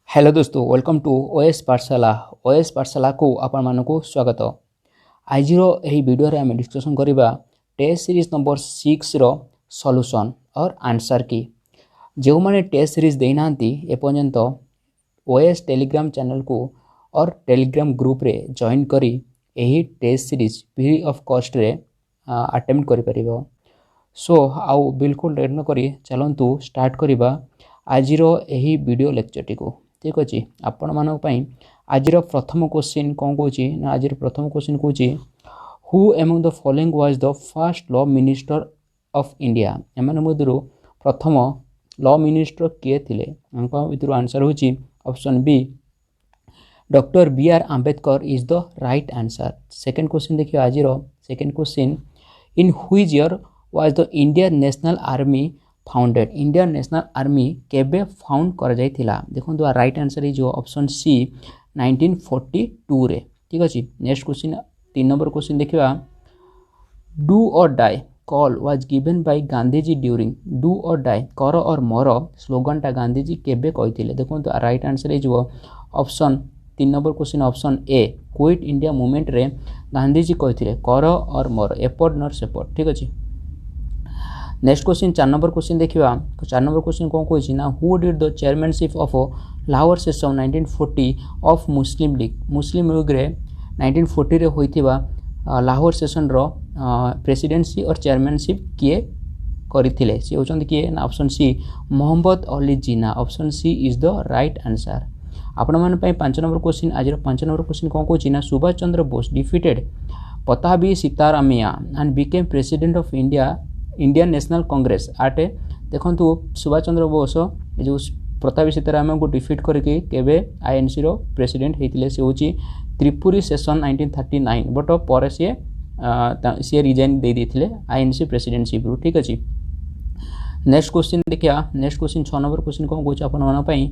Hello दोस्तों, welcome to OS पाठशाला। OS पाठशाला को आपण मानकु स्वागत। आज यही वीडियो रे आम डिस्कसन करिबा टेस्ट सीरीज नंबर 6 रो सॉल्यूशन और आंसर की। जो माने टेस्ट सीरीज देना एपर्यंत ओएस टेलीग्राम चैनल को और टेलीग्राम ग्रुप रे जॉइन करी यही test series free of cost रे अटेम्प्ट करि परिबो। सो आउ बिल्कुल लेट न करी चलंतु स्टार्ट करिबा आज यही वीडियो लेक्चर टी को। ठीक अच्छे आपण मान आज प्रथम क्वेश्चन कौन कौच ना आज प्रथम क्वेश्चन कौच who among the following was the first law minister of India. एम मध्य प्रथम लॉ मिनिस्टर किए थे भर आंसर हो option B doctor B R Ambedkar is the right answer. Second question देखिए आज second question in which year was the Indian National Army founded. Indian National Army केबे फाउंड कर जाइथिला। देखो right answer is option C 1942 रे। ठीक अच्छे next question 3 नंबर क्वेश्चन देखिए do or die call was given by Gandhiji during. Do or die कर और मर स्लोगन टा गांधीजी केबे कहिथिले। देखो राइट आंसर इज ऑप्शन 3 नंबर question option A quit India movement रे गांधीजी कहिथिले कर और मर एपर्ड नॉट सेपर्ड। ठीक अच्छे नेक्स्ट क्वेश्चन 4 नंबर क्वेश्चन देखिए 4 नंबर क्वेश्चन कौन कही ना who did the chairmanship of Lahore session 1940 of Muslim League. Muslim League रे 1940 रे होइथिबा लाहौर सेशन रो प्रेसिडेंसी और चेयरमैनशिप किए करथिले से होचंद किए ना option C Mohammad Ali Jinnah. Option C is the right answer. आपण मन पई 5 नंबर क्वेश्चन आज 5 नंबर क्वेश्चन कौन कही ना Subhash Chandra Bose defeated Pattabhi Sitaramayya and became president of India Indian National Congress आटे। देखो सुभाष चंद्र बोस जो प्रतापी सीताराम को डिफीट करके केबे आईएनसी रो प्रेसिडेंट होते से होची त्रिपुरी सेशन 1939 बट पर सी रिजाइन दे देथिले आईएनसी प्रेसिडेंटशिप रू। ठीक अच्छे नेक्स्ट क्वेश्चन देखिया नेक्स्ट क्वेश्चन 6 नंबर क्वेश्चन कौन कौच आपण मन पई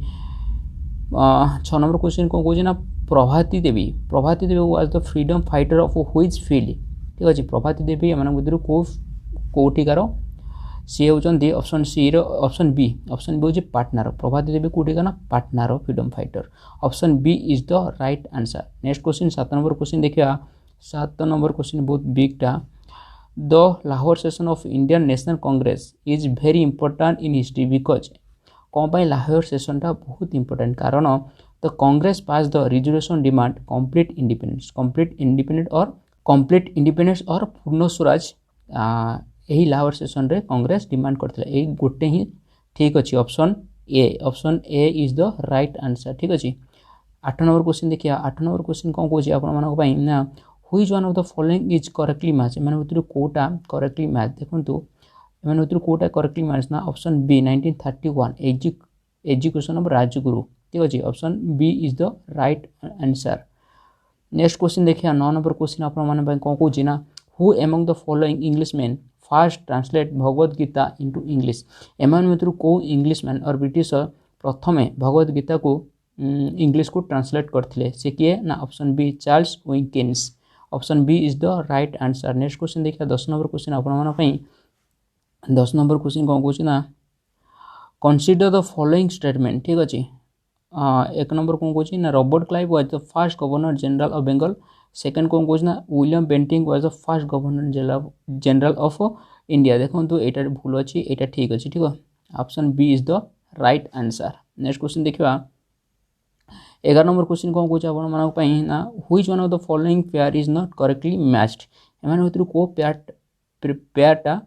6 नंबर क्वेश्चन कौन कौच ना Prabhati Devi was the freedom fighter of which field. ठीक अच्छे प्रभाती देवी एमान मध्य कोठिकार सी होती ऑप्शन सी ऑप्शन बी हो पाटनार। प्रभाती देवी कोठिका ना पाटनार freedom fighter. Option B is the right answer. Next question 7 number question देखिए 7 नंबर क्वेश्चन बहुत बिग टा the Lahore session of Indian National Congress is very important in history because कौन पाई Lahore session टा बहुत इंपोर्टेंट कारण the Congress pass the reservation demand complete independence और पूर्ण स्वराज यही लाहौर सेशन रे कांग्रेस डिमांड करथिला यही गोटे ही ठीक अच्छे option A is the right answer. ठीक अच्छे 8 नंबर क्वेश्चन देखिए 8 नंबर क्वेश्चन कौन कौच आपण ना which one of the following is correctly match. एम भर कोटा करेक्टली मैच देखूँ एम भर कोटा करेक्टली मैच ना option B 1931 education of Rajguru. ठीक अच्छे option B is the right answer. Next question देखिए 9 नंबर क्वेश्चन आपण कौन कौच ना who among the following English man first translate Bhagavad Gita into English. एमान मध्य को इंग्लिश मैन और ब्रिटिश प्रथमे भगवद गीता को इंग्लिश को ट्रांसलेट करथिले से किए ना option B Charles Wilkins. Option B is the right answer. Next question देखिए 10 नंबर क्वेश्चन आपण 10 नंबर क्वेश्चन कौन कौच ना कंसीडर द फॉलोइंग स्टेटमेंट। ठीक अच्छे 1 नंबर कौन कौच ना Robert Clive was the first governor general of Bengal. Second कौन कौच ना William Bentinck was the first governor general of India. देखो यहाँ भूल अच्छी यहाँ ठीक अच्छे। ठीक है option B is the right answer. Next question देखा 11 नंबर क्वेश्चन कौन कौच आपण ना which one of the following pair is not correctly matched. एम भर को पेयरटा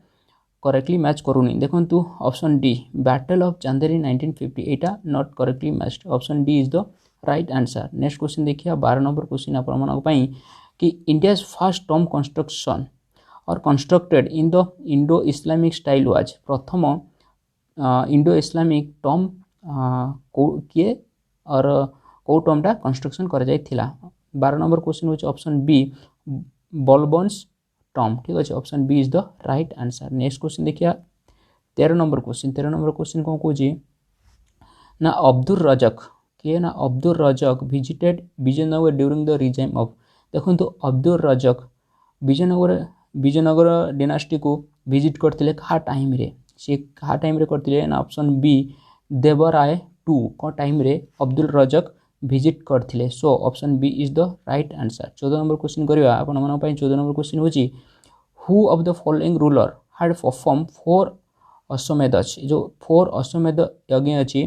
करेक्टली मैच करूनी। देखो option D battle of Chanderi 1950 यहाँ not correctly matched. Option D is the right answer. Next question देखिए 12 नंबर क्वेश्चन आपण कि India first tomb construction or constructed in the Indo Islamic style was. प्रथम इंडो इस्लामिक टॉम किए और कौ टॉमटा कंस्ट्रक्शन कर जाइथिला। 12 नंबर क्वेश्चन हो ऑप्शन बी बलबन्स टॉम। ठीक अच्छे option B is the right answer. Next question देखिए 13 नंबर क्वेश्चन कौन कौच ना अब्दुल रजक किए ना Abdul Razzaq visited Vijayanagar during the regime of. देखो अब्दुल रजक विजयनगर डिनास्टी को विजिट करते क्या टाइम रे से क्या टाइम रे करते ना ऑप्शन बी देवराय 1992 को टाइम रे अब्दुल रजक विजिट करथिले so option B is the right answer 14 number question करिवा आपण मन पई 14 नंबर क्वेश्चन होची who of the following ruler had perform 4 Ashwamedha अछि जो 4 अश्वमेध यज्ञ अछि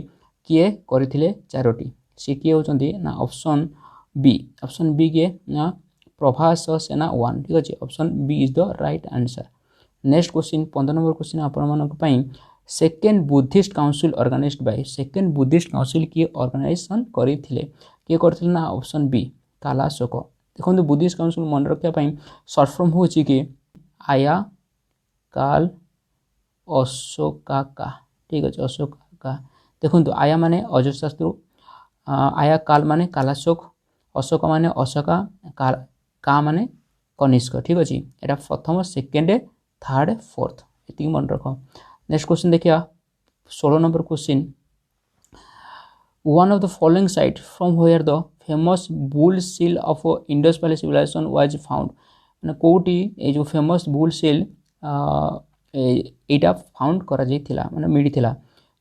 किए करथिले चारोटी से किए होचंती ना ऑप्शन बी के ना प्रभास सेना 1 ठीक अछि option B is the right answer next question 15 नंबर क्वेश्चन आपण मन पई second Buddhist council organised by second Buddhist council की ऑर्गेनाइजेशन करथिले के करथिले ना ऑप्शन बी कालाशोक देखो बुद्धिस्ट काउंसिल मन रखिया पई शॉर्ट फॉर्म होची कि आया काल अशोकाका ठीक अछि अशोकाका देखो आया माने अजोशत्रु आया काल माने कालाशोक अशोक माने अशोका का माने कनिष्क ठीक अछि एटा प्रथम सेकेंड थर्ड फोर्थ एति मन रखो नेक्स्ट क्वेश्चन देखिया 16 नंबर question one of the following site from where the famous bull seal of Indus valley civilisation was found माने कोटी ए जो फेमस बुल सील एटा फाउंड करा जाइथिला माने मिडिथिला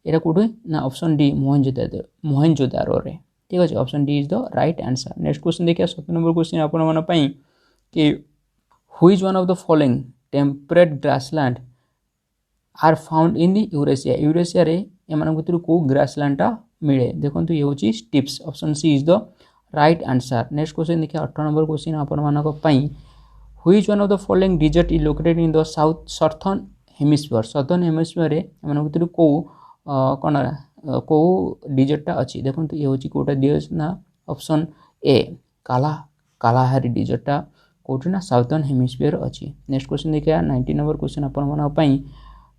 एटा कोठी ना ऑप्शन डी मोहनजोदारो रे ठीक अछि option D is the right answer next question देखिया 17 नंबर क्वेश्चन आपण मन पई कि who is one of the following temperate grassland are found in Eurasia रे एमान भितर को ग्रासलैंड मिले देखंतु ये होची steppes option C is the right answer next question देखिया 18 नंबर क्वेश्चन आपण मानक पई who is one of the following desert is located in the south southern hemisphere रे एमान भितर को कोन को डिजर्टा अछि देखंतु ये होची कोटा दियस ना ऑप्शन ए कालाहारी डिजर्टा कोठी ना साउथर्न हेमिस्फीयर अछि नेक्स्ट क्वेश्चन देखिया 19 नंबर क्वेश्चन आपण मानक पई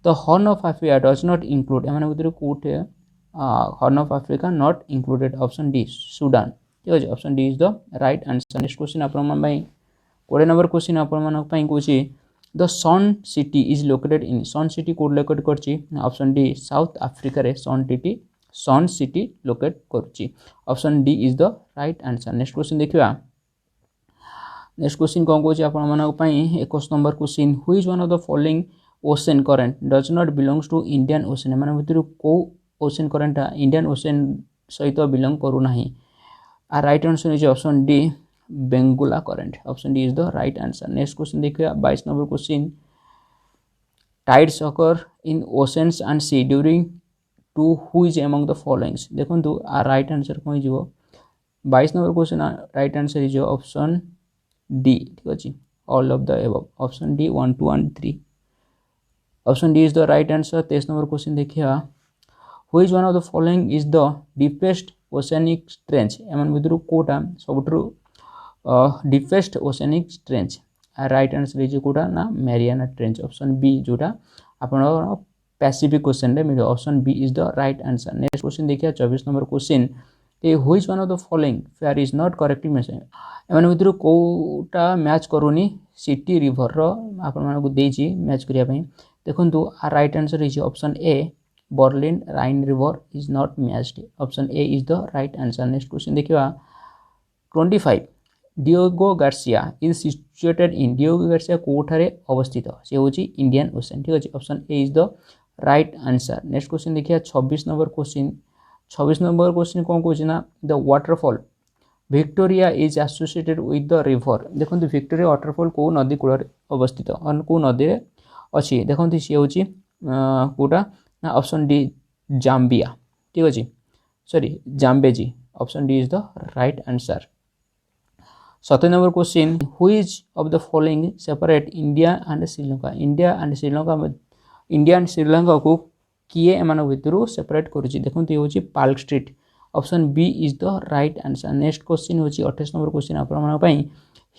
the horn of Africa does not include एमान भितर कोठे horn of Africa not included option D Sudan ठीक अछि option D is the right answer next question आपण मन पई 20 नंबर क्वेश्चन आपण मन पई कोची the sun city is located in sun city कोड लोकेट करची ऑप्शन डी साउथ अफ्रीका रे सन सिटी लोकेट करची option D is the right answer next question देखिबा नेक्स्ट क्वेश्चन कोन कोची आपण मन पई 21 number question who is one of the following ocean current does not belongs to Indian Ocean माने भितर को ओशन करंट इंडियन ओशन सहित बिलोंग करू नाही आ right answer is option D Benguela current option D is the right answer next question देखिए 22 number question tides occur in oceans and sea during to who is among the followings देखंतु आ right answer कोइ जिवो 22 number question right answer is option D ठीक अछि all of the above option D 1 2 and 3 option D is the right answer 23 number question देखिया who is one of the following is the deepest oceanic trench एमन भितरु कोटा सबटु deepest oceanic trench right answer is कोटा ना Mariana trench option B जोटा आपण Pacific Ocean रे मिलो option B is the right answer next question देखिया 24 नंबर क्वेश्चन ए who is one of the following fair is not correctly mention एमन भितरु कोटा मैच करूनी सिटी रिवर रो आपण मानको देजी मैच करिया पई देखंतु आ right answer is option A Berlin Rhine river is not matched option A is the right answer next question देखिबा 25 Diego Garcia is situated in Diogo Garcia Kothare अवस्थित से होची इंडियन ओशन ठीक अछि option A is the right answer next question देखिया 26 number question कोन कोची ना the waterfall Victoria is associated with the river देखंतु विक्टोरिया वाटरफॉल को नदी कूल अवस्थित और को नदी रे अछि देखंतु से होची कोटा ना ऑप्शन डी जाम्बिया ठीक अछि sorry Zambezi option D is the right answer 7 number question who is of the following separate India and Sri Lanka को किए एमान भितरु सेपरेट करूची देखंतु ये होची park street option B is the right answer next question होची 28 नंबर क्वेश्चन आपण मन पई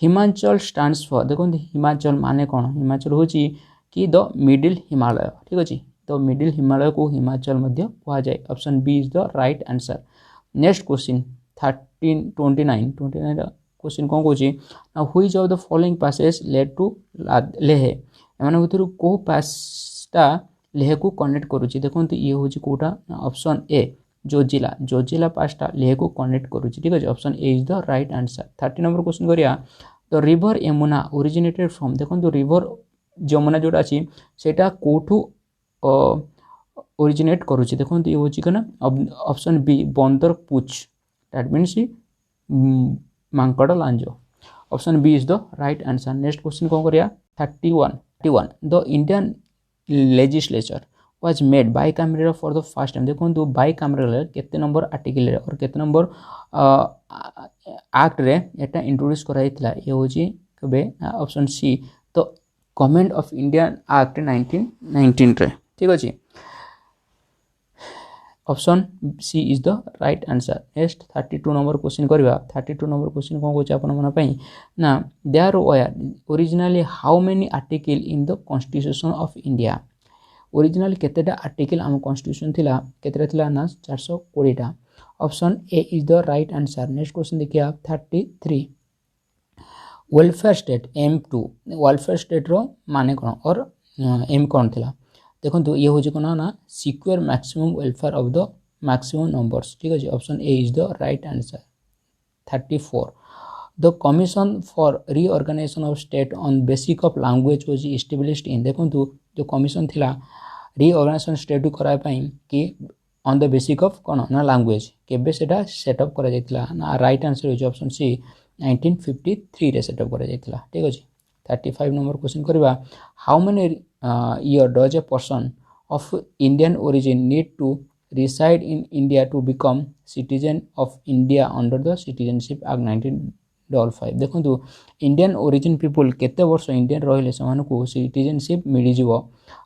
हिमाचल स्टैंड्स फॉर देखंतु हिमाचल माने कोन हिमाचल होची कि द मिडिल हिमालय ठीक अछि द मिडिल हिमालय को हिमाचल मध्य कहा जाय option B is the right answer next question 29 question कोन कोची ना who is of the following passage led to Leh एमान भितरु को पासटा लेह को कनेक्ट करूची देखंतु ये होची कोटा ऑप्शन ए जोजिला पासटा लेह को कनेक्ट करूची ठीक अछि option A is the right answer 30 number question करिया the river Yamuna originated from देखंतु रिवर यमुना जोटा अछि सेटा कोठू ओरिजिनेट करुच्ची देखो ये हूँ क्या option B Bandarpunch that means मांकड़ लांज option B is the right answer next question कौन करिया 31 the Indian legislature was made bicameral for the first time देखो तो बाइकामेरल केते नंबर आर्टिकल रे और केते नंबर एक्ट रे एटा इंट्रोड्यूस कराइतला ये होची कबे ऑप्शन सी तो गवर्नमेंट ऑफ इंडियन एक्ट 1919 रे ठीक अछि option C is the right answer next 32 नंबर क्वेश्चन करबा 32 नंबर क्वेश्चन कोन कोच आपन मन पई ना there were originally how many article in the constitution of India originally केतेटा आर्टिकल हम कॉन्स्टिट्यूशन थिला केतेटा थिला ना 420 टा option A is the right answer next question देखिया 33 welfare state M2 welfare state रो माने कोन और एम कोन थिला देखो ये हूँ कौन ना secure maximum welfare of the maximum numbers ठीक है option A is the right answer 34 the commission for reorganisation of state on basic of language was established in देखो जो कमीशन थिला रीऑर्गेनाइजेशन स्टेट कराय पई कि ऑन द बेसिक ऑफ कौन ना लैंग्वेज केबे सेटा सेटअप करा जायतिला ना right answer is option C 1953 रे सेटअप करा जायतिला ठीक है 35 नंबर क्वेश्चन करबा how many year does a person of Indian origin need to reside in India to become citizen of India under the Citizenship Act 1955 देखो Indian origin people केते वर्ष Indian रहिले समानकु सिटीजनशिप मिली जीवो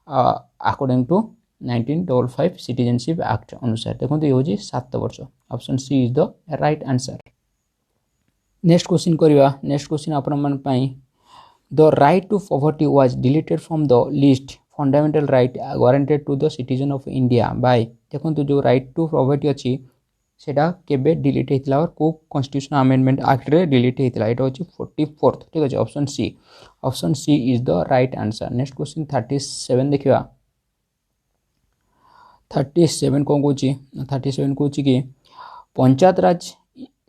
अकॉर्डिंग टू 1955 सिटीजनशिप एक्ट अनुसार देखो ये होजी 7 वर्ष option C is the right answer next question करिवा नेक्स्ट क्वेश्चन आपन मन पई The right to poverty was deleted from the list fundamental right guaranteed to the citizen of India by देखो जो right to poverty अच्छी सेटा केबे delete हेतिला और को कॉन्स्टिट्यूशन अमेंडमेंट एक्ट रे डिलीट हेतिला एटा होची 44th ठीक अछि option C is the right answer next question 37 देखिबा 37 कोन कोची 37 कोची कि panchayat raj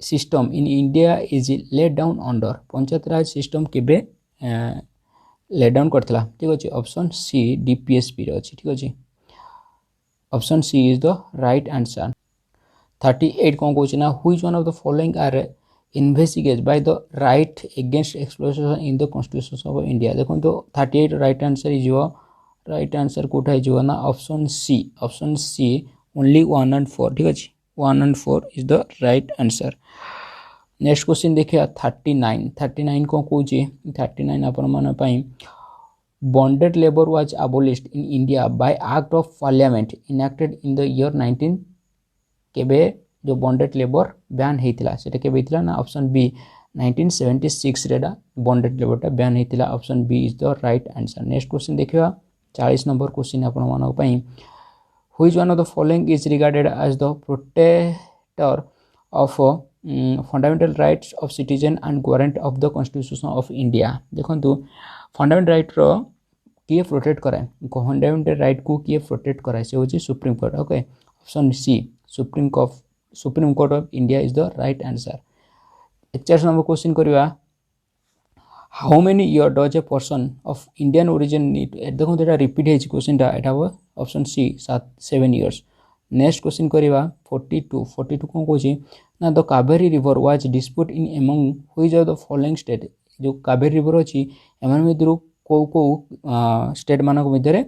system in India is laid down under panchayat raj system केबे ले डाउन करथिला ठीक अछि ऑप्शन सी डीपीएसपी रे अछि ठीक अछि option C is the right answer 38 कोन कोछि ना which one of the following are investigated by the right against exploitation in the constitution of India देखो तो 38 right answer is right answer कोठा इजो ना ऑप्शन सी ओनली 1 and 4 ठीक अछि 1 and 4 is the right answer next question देखिए 39 को Cauchy 39 अपन मन पई bonded labour was abolished in India by act of parliament enacted in the year 19 केबे जो बॉन्डेड लेबर बैन हेतिला सेटा केबे हेतिला ना ऑप्शन बी 1976 रेडा बॉन्डेड लेबरटा बैन हेतिला option B is the right answer next question देखियो 40 नंबर क्वेश्चन अपन मन पई which one of the following is regarded as the protector of fundamental rights of citizen and guarantor of the constitution of India देखो fundamental right रो किए protect कराए fundamental right को किए प्रोटेक्ट कराए से होची Supreme Court okay option C Supreme Court of India is the right answer 41 number question करिवा how many year does a person of Indian origin need देखो एटा रिपीट हेछि क्वेश्चनटा एटा option C 7 years next question करिवा 42 कोन कोछि ना the Kaveri river was dispute in among which of the following state जो कावेरी रिवर अछि एमन मिदरु को स्टेट मानक मिदरे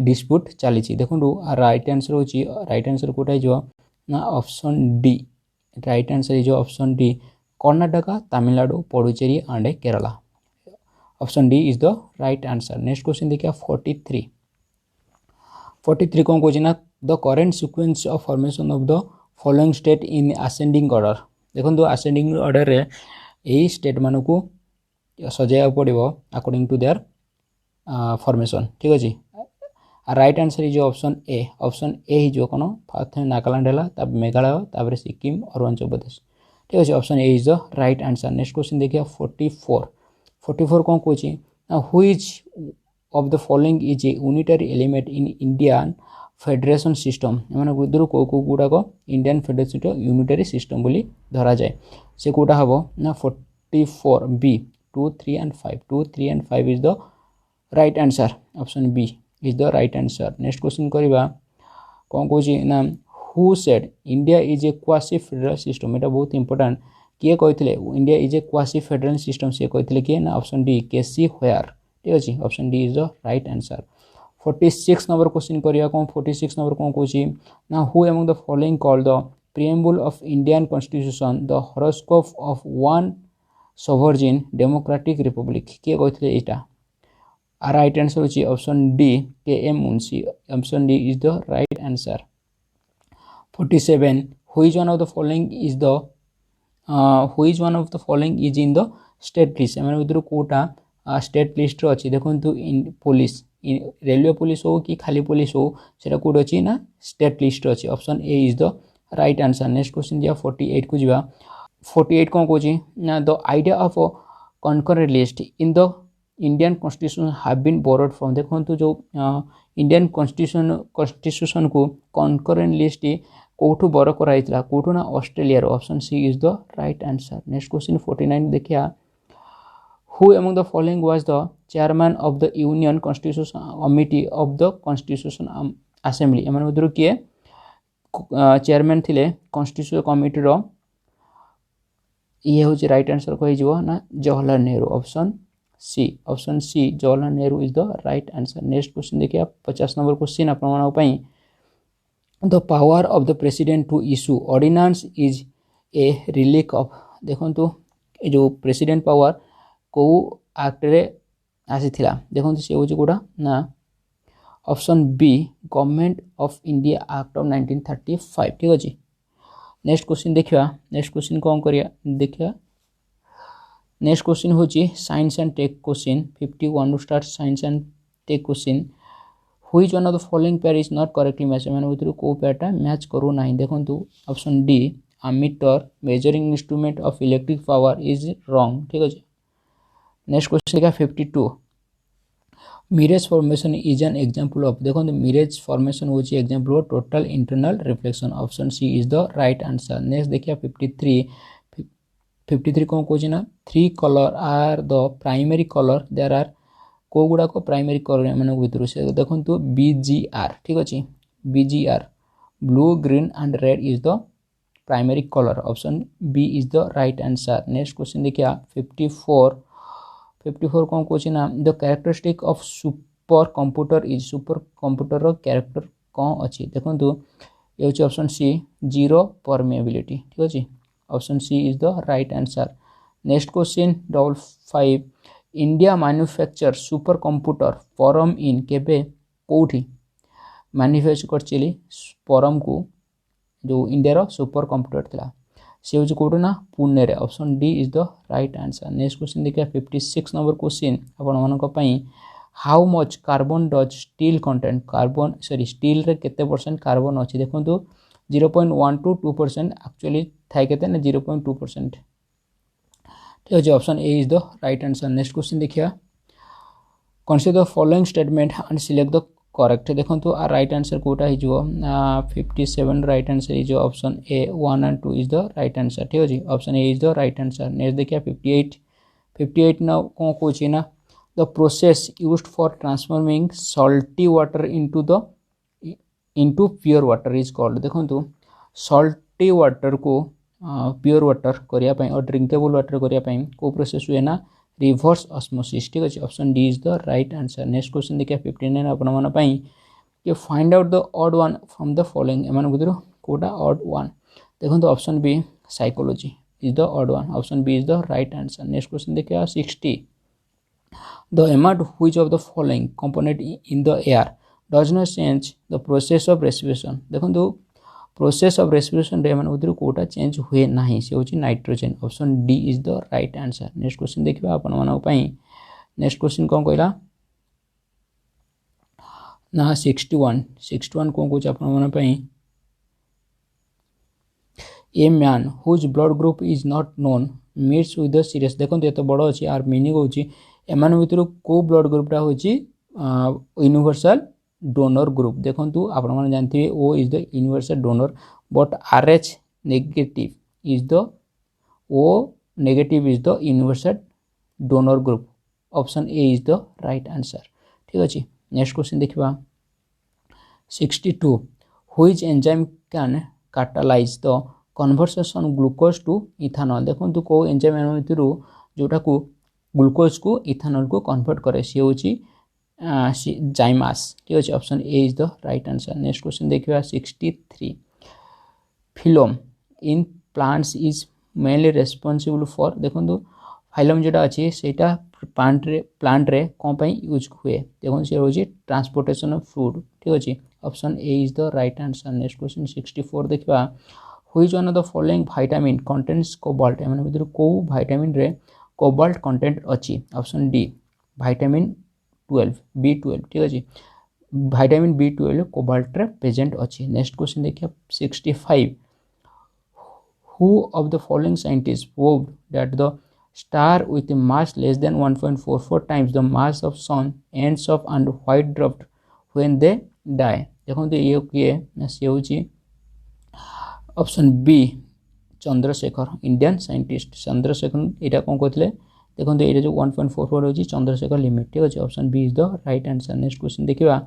डिस्प्यूट चली छी देखो राइट आंसर होछि राइट आंसर कोटा जो ना option D right answer is option D Karnataka Tamil Nadu Puducherry and Kerala option D is the right answer next question देखिए 43 कोन कोछि ना the current sequence of formation of the following state in ascending order देखो ascending order रे एही स्टेट मानकू सजाया पड़िबो अकॉर्डिंग टू देयर फॉर्मेशन ठीक अछि right answer is option A जो कोन फर्स्ट नागालैंड हला तब मेघालय तब सिक्किम अरुणाचल प्रदेश ठीक अछि option A is the right answer next question देखिए 44 कोन कोछि which of the following is a unitary element in Indian federation system एमाने गुदरु को गुडा को इंडियन फेडरेशन यूनिटरी सिस्टम बोली धरा जाए से कोटा हबो ना 44 B 2 3 and 5 is the right answer option B is the right answer. Next question करबा कौन कहूँ ना who said India is a quasi federal system. एटा बहुत इंपोर्टेंट किए कहते India is a quasi federal system से कहते किए ना ऑप्शन डी केसी होयर। ठीक अच्छे option D is the right answer. 46 number question करिया कौन 46 नंबर कौन कहूँ ना who among the following called the preamble of Indian constitution the horoscope of one sovereign democratic republic किए कहते यहाँ आ राइट आंसर होची option D K M Munshi. Option D is the right answer. 47 which one of the following is the which one of the following is in the state list M भर कौटा state list रे अच्छी देखो police railway police हो कि खाली police हो सेटा कौट अच्छी ना स्टेट लिस्ट अच्छी। Option A is the right answer. Next question दिया 48 को जा 48 कौन कहूँ ना the idea of concurrent list in the Indian constitution have been borrowed from. देखो जो इंडियन कॉन्स्टिट्यूशन को कनकरेंट लिस्ट कौटू बर कराइला कौटू ना Australia. Option C is the right answer. Next question 49 देखिया who among the following was the chairman of the union constitution committee of the constitution assembly एम भर किए चेयरमैन थिले कॉन्स्टिट्यूशन कमिटी रो ये हूँ राइट आंसर कह ना Jawaharlal Nehru. Option C Jawaharlal Nehru is the right answer. Next question देखिए 50 नंबर क्वेश्चन आप the power of the president to issue ordinance is a relic of. देखो जो प्रेसिडेंट पावर कौ एक्ट्रे आसी देखो सी हूँ कौटा ना option B government of India act of 1935। ठीक अच्छे नेक्स्ट क्वेश्चन देखा नेक्स्ट क्वेश्चन कौन करिया देखिया नेक्स्ट क्वेश्चन हूँ science and tech question 51 start science and tech question which one of the following pair is not correctly match एम भर कौ पेयरटा मैच करू ना देखो option D ammeter measuring instrument of electric power is wrong. ठीक अच्छे नेक्स्ट क्वेश्चन देखा 52 mirage formation is an example of. देखो मिरेज फॉर्मेशन हूँ example of total internal reflection. Option C is the right answer. Next देखिए 53 कौन कहूँ ना 3 colour are the primary colour there are कौ गुड़ाक प्राइमरी कलर एम भर से देखो BGR। ठीक अच्छे BGR blue green and red is the primary colour. Option B is the right answer. Next question देखिए 54 कौन कहूँ ना the characteristic of super computer is super computer character कौन अच्छी देखो ये हूँ ऑप्शन सी जीरो परमेबिलिटी। ठीक अच्छे option C is the right answer. Next question 55 India manufacture super computer Param in केबे कौटी मैन्युफैक्चर कर परम को जो इंडिया सुपर कंप्यूटर थिला सी हूँ कौटू ना पुणे रे। Option D is the right answer. Next question देखिए 56 नंबर क्वेश्चन आपण how much carbon does steel content carbon sorry steel रे केते परसेंट कार्बन अच्छी देखो 0.1 to 2% एक्चुअली थाए केते ना 0.2%। ठीक अच्छे option A is the right answer. Next question देखिए consider the following statement and select the correct. देखो आ राइट आंसर कौटा हो 57 right answer is option A 1 and 2 is the right answer. ठीक अच्छे option A is the right answer. Next देखिए 58 ना कौन कहूँ ना the process used for transforming salty water into pure water is called. देखो सॉल्टी वाटर को pure water करने और ड्रिंकेबल वाटर करने को प्रोसेस हुए ना रिवर्स ऑस्मोसिस। ठीक अच्छे option D is the right answer. Next question देखिए 59 आपण कि find out the odd one from the following एम भर कौटा ऑड वन देखो option B psychology is the odd one. Option B is the right answer. Next question देखिए 60 the amount which of the following component in the air does not change the process of respiration. देखो process of respiration रे M भर कौटा change हुए ना से हूँ nitrogen. Option D is the right answer. Next question देखिए आपण next question कौन कहला ना 61 कौन कहूँ आपण a man whose blood group is not known meets with the serious. देखो ये तो बड़ अच्छी आर मीनिंग हूँ एम भर कौ ब्लड ग्रुपटा हूँ यूनिवर्सल डोनर ग्रुप। देखो आपण जानते O is the universal donor but RH negative is the O negative is the universal donor group. Option A is the right answer. ठीक अच्छे नेक्स्ट क्वेश्चन देखिबा 62 which enzyme can catalyse the conversation glucose to ethanol देखंतु को enzyme भितरु जोटा को glucose को ethanol को convert करे सी होची जाइमास ठीक अछि option A is the right answer next question देखिबा 63 phloem in plants is mainly responsible for देखंतु फाइलम जोटा अछि सेटा प्लांट रे कोन पई यूज हुए देखो से होची ट्रांसपोर्टेशन ऑफ फूड ठीक अछि option A is the right answer next question 64 देखिबा which one of the following vitamin contains cobalt एमन भितर को विटामिन रे कोबाल्ट कंटेंट अछि ऑप्शन डी विटामिन 12 B12 ठीक अछि विटामिन B12 कोबाल्ट रे प्रेजेंट अछि नेक्स्ट क्वेश्चन देखिया 65 who of the following scientists proved that the star with a mass less than 1.44 times the mass of sun ends up and white dwarf when they die देखो तो ये किए से होची option B Chandrasekhar Indian scientist Chandrasekhar एटा कोन कहथिले देखो तो ये जो 1.44 होची चंद्रशेखर लिमिट ठीक अछि option B is the right answer next question देखिबा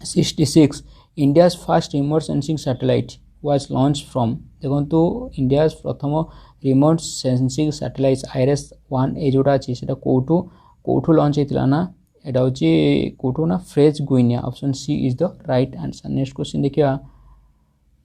66 India's first remote sensing satellite was launched from देखो तो इंडियाज प्रथम रिमोट सेंसिंग सैटेलाइट IRIS-1 ए जोटा अछि सेटा कोठू लॉन्च हेतिला ना एटा होची कोठू ना French Guiana option C is the right answer next question देखिया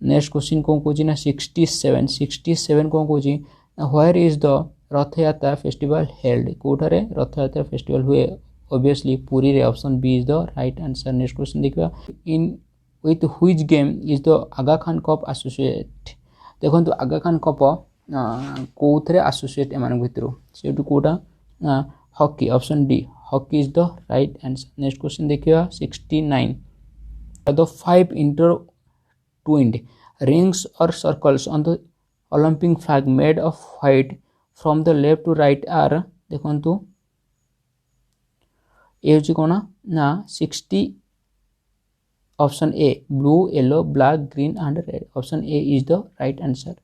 नेक्स्ट क्वेश्चन कोन कोची ना 67 कोन कोची where is the Rath Yatra festival held Kothare Rath Yatra festival हुए ऑब्वियसली पुरी रे option B is the right answer next question देखिया in with which game is the Aga Khan Cup associate देखो तो आगा खान कप कोथरे एसोसिएट एमान भितरु सेटु कोटा hockey option D hockey is the right answer next question देखिया 69 the 5 intertwined rings or circles on the Olympic flag made of white from the left to right are देखो तो ए होची कोना ना 60 option A blue yellow black green and red option A is the right answer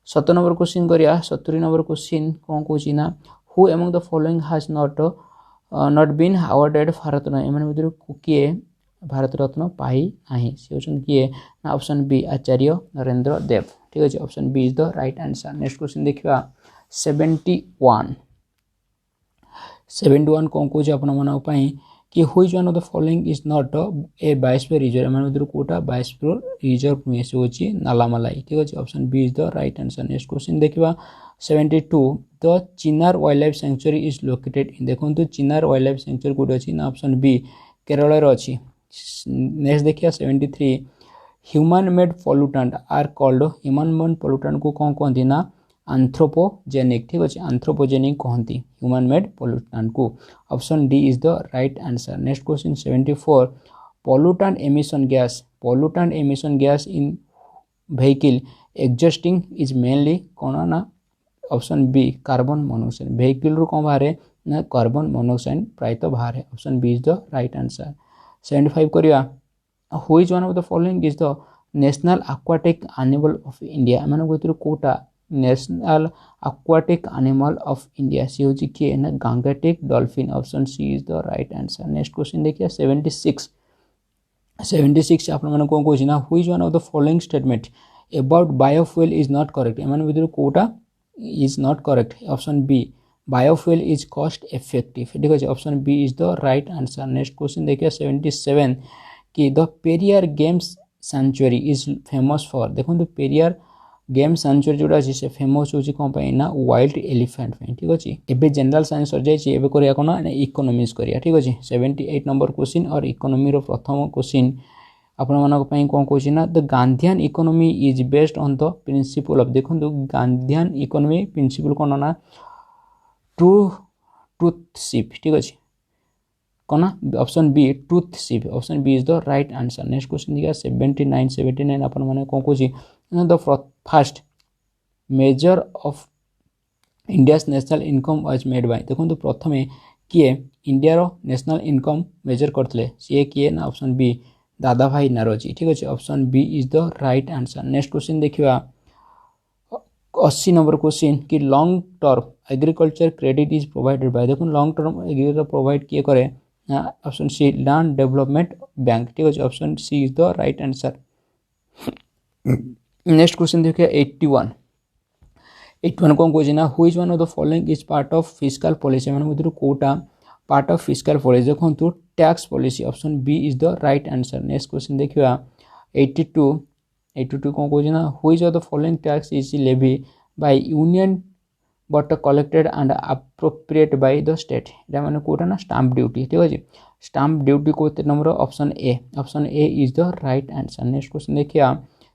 70 number question करिया 70 number question कोन कोची ना who among the following has not been awarded Bharat Ratna एमन भितर किए भारत रत्न पाई नाही से होचन किए ना ऑप्शन बी आचार्य नरेंद्र देव ठीक अछि option B is the right answer next question देखिबा 71 कोन कोची आपन मन पई कि which one of the following is not a biosphere reserve एमन भितर कोटा बायोस्फीयर रिजर्व में से होची नालामालाई ठीक अछि option B is the right answer next question देखिबा 72 the Chinar wild life sanctuary is located in देखंतु चिनार वाइल्ड लाइफ सेंचुरी कोड अछि ना ऑप्शन बी केरल रे अछि नेक्स्ट देखिया 73 human made pollutant are called human made pollutant को कोन कहंती ना एंथ्रोपोजेनिक ठीक अछि एंथ्रोपोजेनिक कहंती ह्यूमन मेड पोल्यूटेंट को option D is the right answer next question 74 pollutant emission gas in vehicle exhausting is mainly कोन ना option B carbon monoxide vehicle रो कोन बारे ना कार्बन मोनोऑक्साइड प्रायत बाहर option B is the right answer 75 करिया which one of the following is the national aquatic animal of India माने भितर कोटा national aquatic animal of India सी होची के ना Gangetic dolphin option C is the right answer next question देखिए 76 आपन मन कोन कोची ना which one of the following statement about biofuel is not correct एमन भितर कोटा is not correct option B biofuel is cost effective ठीक है option B is the right answer next question देखिए 77 कि the Periyar games sanctuary is famous for देखो तो Periyar game sanctuary जोड़ा अछि से फेमस होची कोन पई ना वाइल्ड एलिफेंट पे ठीक अछि एबे जनरल साइंस सर जाय छी एबे करिया कोन ना इकोनॉमिक्स करिया ठीक अछि 78 नंबर क्वेश्चन और इकोनॉमी रो प्रथम क्वेश्चन आपन मानक पई कोन कोची ना the Gandhian economy is based on the principle of देखो तो गांधीयन इकोनॉमी प्रिंसिपल कोन ना ट्रूथशिप ठीक अछि कोन option B trusteeship option B is the right answer next question दिया 79 आपन माने कोन Kochi the first measure of India's national income was made by देखो तो प्रथमे किए इंडिया रो नेशनल इनकम मेजर करथले से किए ना ऑप्शन बी दादा भाई नारोजी ठीक अछि option B is the right answer next question देखिबा 80 नंबर क्वेश्चन कि long term agriculture credit is provided by देखो लॉन्ग टर्म एग्रीकल्चर प्रोवाइड किए करे option C land development bank. ठीक अच्छे, option C is the right answer. Next question देखिए 81 कौन कौन ना which one of the following is part of fiscal policy मान मध्य कोटा पार्ट ऑफ फिस्कल पॉलिसी देखो tax policy option B is the right answer. Next question देखिए 82 कौन कौन ना which of the following tax is levy by union but collected and appropriate by the state एटा माने कोटा ना स्टाम्प ड्यूटी। ठीक अच्छे, स्टाम्प ड्यूटी को number option A is the right answer. Next question देखिए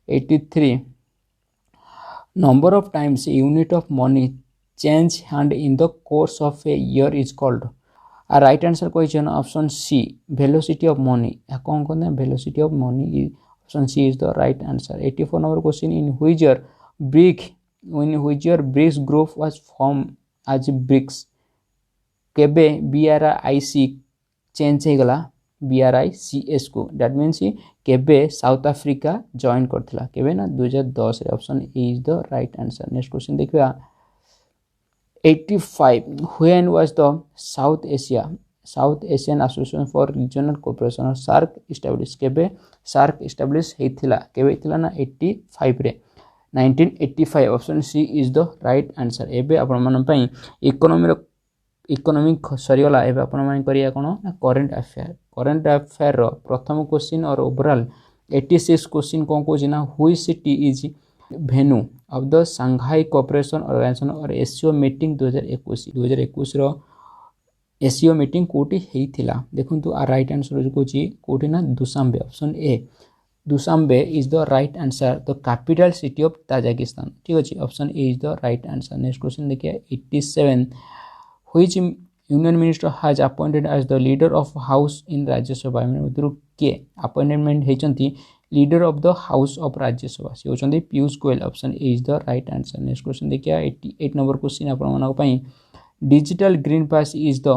83 number of times a unit of money change hand in the course of a year is called। a right answer question option C velocity of money। कौन कौन है velocity of money is option C is the right answer। 84 number question in which year BRICS group was formed as BRICS केबे BRIC change हो गला BRICS को that means केबे South Africa join करथिला केबे ना 2010 रे option A is the right answer. Next question देखिया 85 when was the South Asian association for regional cooperation SAARC establish केबे सार्क एस्टैब्लिश हेथिला केबे हेथिला ना 85 रे 1985 option C is the right answer. एबे आपण मन पई इकोनॉमिक सरीगला एबे आपण माने करिया कोन करंट अफेयर रो प्रथम क्वेश्चन और ओवरऑल 86 क्वेश्चन कौन कौन ना which city is venue of the Shanghai cooperation organisation और एससीओ मीटिंग 2021 रो एससीओ मीटिंग कोठी हेइथिला देखंतु आ राइट आंसर कोची कोठी ना Dushanbe option A Dushanbe is the right answer the capital city of Tajikistan. ठीक अछि, option A is the right answer. Next question देखिए 87 which union minister has appointed as the leader of house in Rajya Sabha मधुर के appointment हेचंती leader of the house of Rajya Sabha से होचंती Piyush Goyal. Option A is the right answer. Next question देखिए 88 number question आपण मानक पई digital green pass is the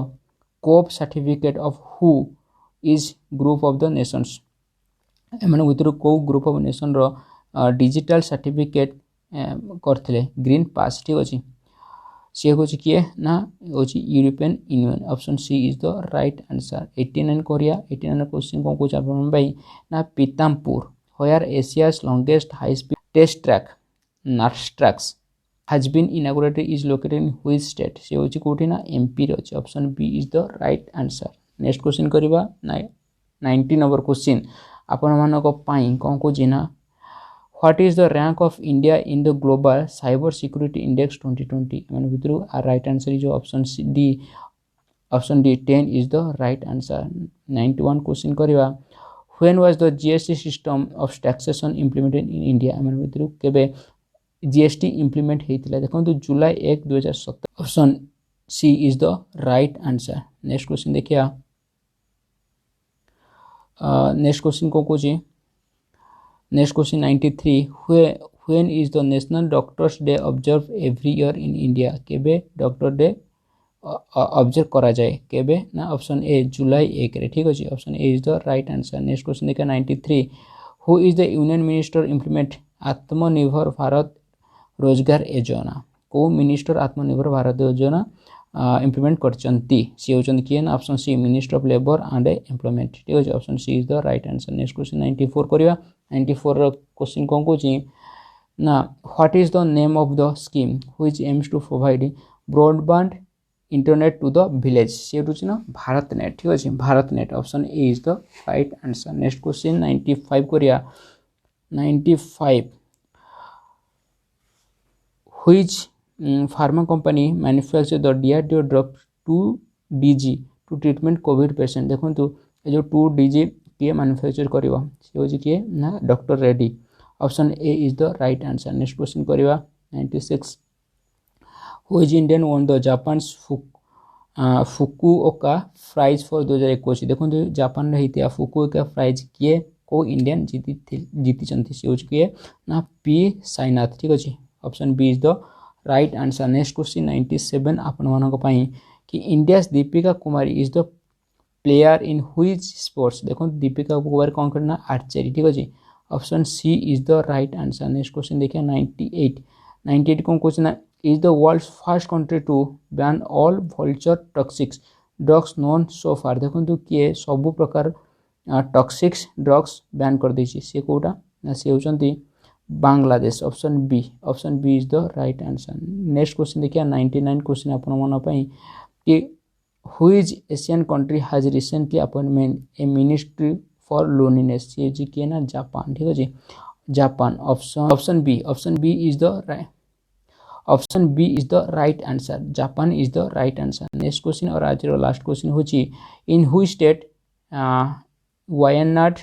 cope certificate of who is group of the nations एमन भीतर को ग्रुप ऑफ नेशन रो डिजिटल सर्टिफिकेट करथिले ग्रीन पास। ठीक अछि, सी हूँ किए ना हूँ European Union. Option C is the right answer. 89 कोरिया 89 क्वेश्चन कौन कौन आप भाई ना Pithampur where Asia's longest high speed test track NATRAX has been inaugurated is located in which state से हूँ कौटी ना एमपी रे अछि। Option B is the right answer. Next question करबा 90 नंबर क्वेश्चन आपण मानक पई कौन कौन ना What is the rank of India in the global cyber security index 2020 मान भीतर आ राइट आंसर जो option D 10 is the right answer। 91 question करबा when was the GST system of taxation implemented in India मान भीतर केबे GST implement हेतिला देखंतु जुलाई 1 2017 option C is the right answer. Next question देखिया नेक्स्ट क्वेश्चन को कोची next question 93 when is the national doctors day observed every year in India केबे डॉक्टर डे ऑब्जर्व करा जाए केबे ना ऑप्शन ए जुलाई 1 रे। ठीक अछि, option A is the right answer. Next question देखा 93 who is the union minister implement आत्मनिर्भर भारत रोजगार योजना को मिनिस्टर आत्मनिर्भर भारत योजना इम्प्लीमेंट करचंती सी होचंती किए ना option C minister of labour and employment. ठीक अछि, option C is the right answer. Next question 94 करिया 94 क्वेश्चन कौन कोची ना what is the name of the scheme which aims to provide broadband internet to the village से होची ना भारत नेट। ठीक अछि, Bharat Net option A is the right answer. Next question 95 करिया 95 which pharma company manufacture the DRDO drug 2DG to treatment Covid patient देखंतु ए जो 2DG किए मैन्युफैक्चर करिवो से होची किए ना doctor Reddy. Option A is the right answer. Next question करिवा 96 which Indian won the Japan's Fukuoka prize for 2021 देखंतु जापान रे हितिया फुकुओका प्राइज किए को इंडियन जीति चंती से होची किए ना पी साइनाथ। ठीक अछि, option B is the right answer. Next question 97 आपण मानक पई कि India's Deepika Kumari is the player in which sports देखो दीपिका कुमारी कौन करना आर्चरी। ठीक अछि, option C is the right answer. Next question देखिए 98 कौन question is the world's first country to ban all vulture toxics drugs known so far देखो किए सबु प्रकार टॉक्सिक्स ड्रग्स बैन कर देछि से कोटा ना से होचंती Bangladesh option B is the right answer. Next question देखिए 99 क्वेश्चन आपण मन पई कि which Asian country has recently appointment a ministry for loneliness ये जी के ना जापान ठीक अछि Japan option B is the right answer Japan is the right answer. Next question और आज लास्ट क्वेश्चन होची in which state Wayanad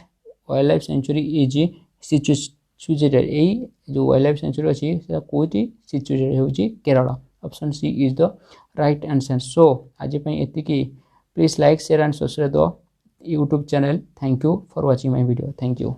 wild life sanctuary is situated ए जो वाइल्ड लाइफ सेंचुरी अछि से कोठी सिचुएटेड होची Kerala option C is the right answer. So आज पई एतिकी please like share and subscribe the YouTube channel. Thank you for watching my video. Thank you.